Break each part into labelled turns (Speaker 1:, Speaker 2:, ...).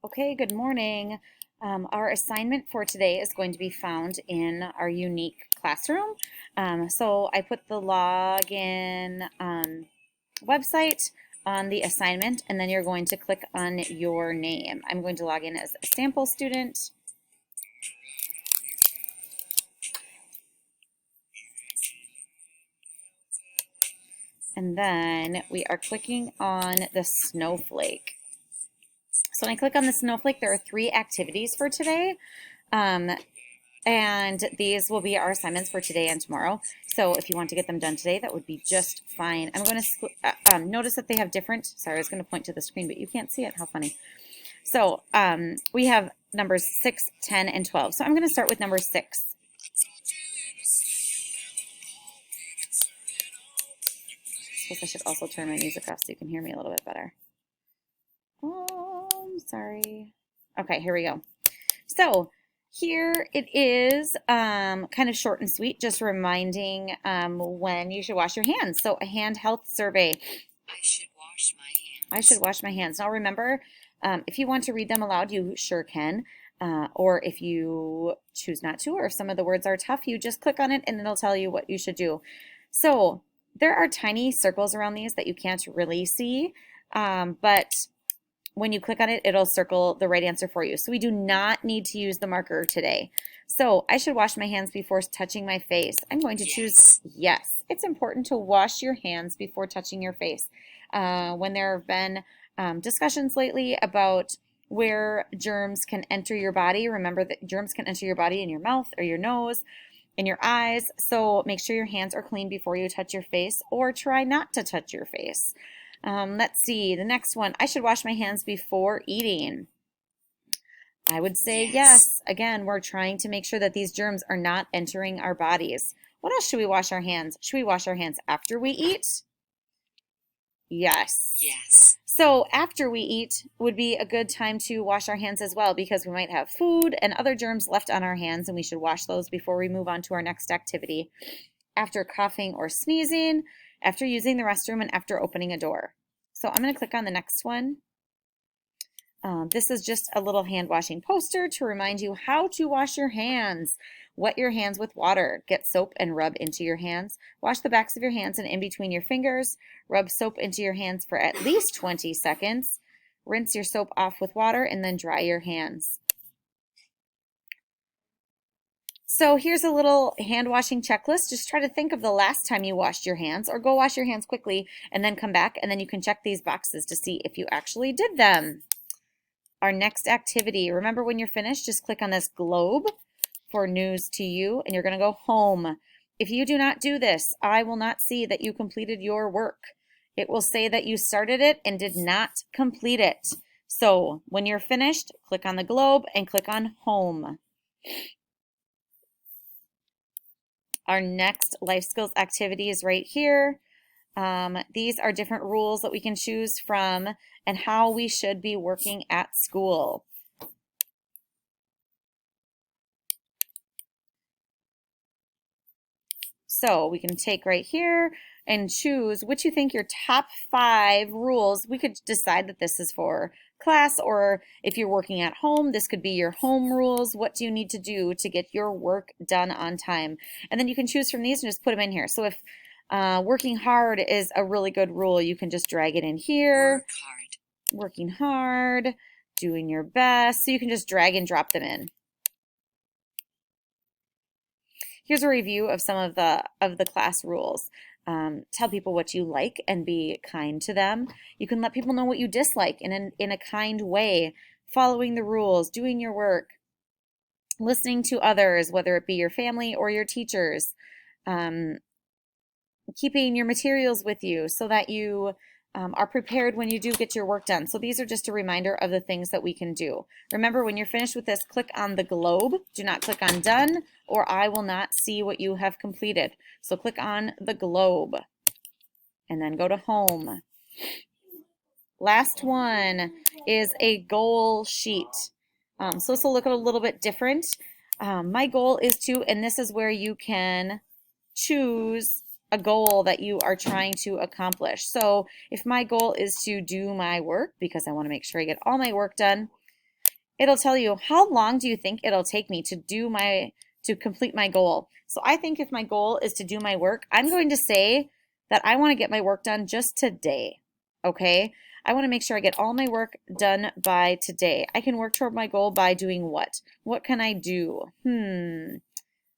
Speaker 1: Okay, good morning. Our assignment for today is going to be found in our unique classroom. So I put the login website on the assignment, and then you're going to click on your name. I'm going to log in as a sample student. And then we are clicking on the snowflake. So when I click on the snowflake, there are 3 activities for today. And these will be our assignments for today and tomorrow. So if you want to get them done today, that would be just fine. I'm going to notice that they have different, sorry, I was going to point to the screen, but you can't see it. How funny. So we have numbers 6, 10, and 12. So I'm going to start with number 6. I suppose I should also turn my music off so you can hear me a little bit better. Oh, I'm sorry. Okay, here we go. So here it is, kind of short and sweet, just reminding when you should wash your hands. So a hand health survey.
Speaker 2: I should wash my hands.
Speaker 1: I should wash my hands. Now remember, if you want to read them aloud, you sure can. Or if you choose not to, or if some of the words are tough, you just click on it and it'll tell you what you should do. So there are tiny circles around these that you can't really see, but when you click on it, it'll circle the right answer for you. So we do not need to use the marker today. So I should wash my hands before touching my face. I'm going to choose yes. It's important to wash your hands before touching your face. When there have been discussions lately about where germs can enter your body, remember that germs can enter your body in your mouth or your nose, in your eyes. So make sure your hands are clean before you touch your face, or try not to touch your face. Let's see, the next one. I should wash my hands before eating. I would say yes. Again, we're trying to make sure that these germs are not entering our bodies. What else should we wash our hands? Should we wash our hands after we eat? Yes.
Speaker 2: Yes.
Speaker 1: So after we eat would be a good time to wash our hands as well, because we might have food and other germs left on our hands, and we should wash those before we move on to our next activity. After coughing or sneezing, after using the restroom, and after opening a door. So I'm going to click on the next one. This is just a little hand washing poster to remind you how to wash your hands. Wet your hands with water. Get soap and rub into your hands. Wash the backs of your hands and in between your fingers. Rub soap into your hands for at least 20 seconds. Rinse your soap off with water and then dry your hands. So here's a little hand washing checklist. Just try to think of the last time you washed your hands, or go wash your hands quickly and then come back, and then you can check these boxes to see if you actually did them. Our next activity, remember when you're finished, just click on this globe for news to you, and you're going to go home. If you do not do this, I will not see that you completed your work. It will say that you started it and did not complete it. So when you're finished, click on the globe and click on home. Our next life skills activity is right here. These are different rules that we can choose from and how we should be working at school. So we can take right here and choose which you think your top 5 rules. We could decide that this is for class, or if you're working at home, this could be your home rules. What do you need to do to get your work done on time? And then you can choose from these and just put them in here. So if working hard is a really good rule, you can just drag it in here.
Speaker 2: Work hard.
Speaker 1: Working hard, doing your best. So you can just drag and drop them in. Here's a review of some of the class rules. Tell people what you like and be kind to them. You can let people know what you dislike in a kind way. Following the rules, doing your work, listening to others, whether it be your family or your teachers, keeping your materials with you so that you are prepared when you do get your work done. So these are just a reminder of the things that we can do. Remember, when you're finished with this, click on the globe. Do not click on done, or I will not see what you have completed. So click on the globe and then go to home. Last one is a goal sheet. So this will look a little bit different. My goal is to, and this is where you can choose a goal that you are trying to accomplish. So if my goal is to do my work, because I want to make sure I get all my work done, it'll tell you how long do you think it'll take me to complete my goal. So I think if my goal is to do my work, I'm going to say that I want to get my work done just today. Okay? I want to make sure I get all my work done by today. I can work toward my goal by doing what? What can I do?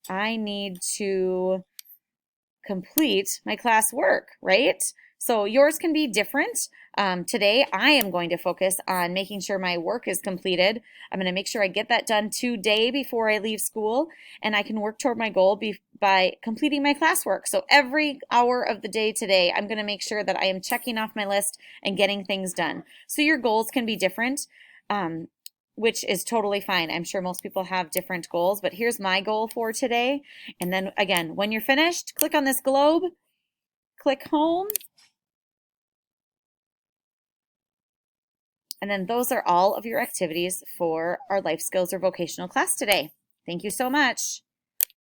Speaker 1: I need to complete my class work, right? So yours can be different. Today, I am going to focus on making sure my work is completed. I'm going to make sure I get that done today before I leave school, and I can work toward my goal by completing my classwork. So every hour of the day today, I'm going to make sure that I am checking off my list and getting things done. So your goals can be different. Which is totally fine. I'm sure most people have different goals, but here's my goal for today. And then again, when you're finished, click on this globe, click home, and then those are all of your activities for our life skills or vocational class today. Thank you so much.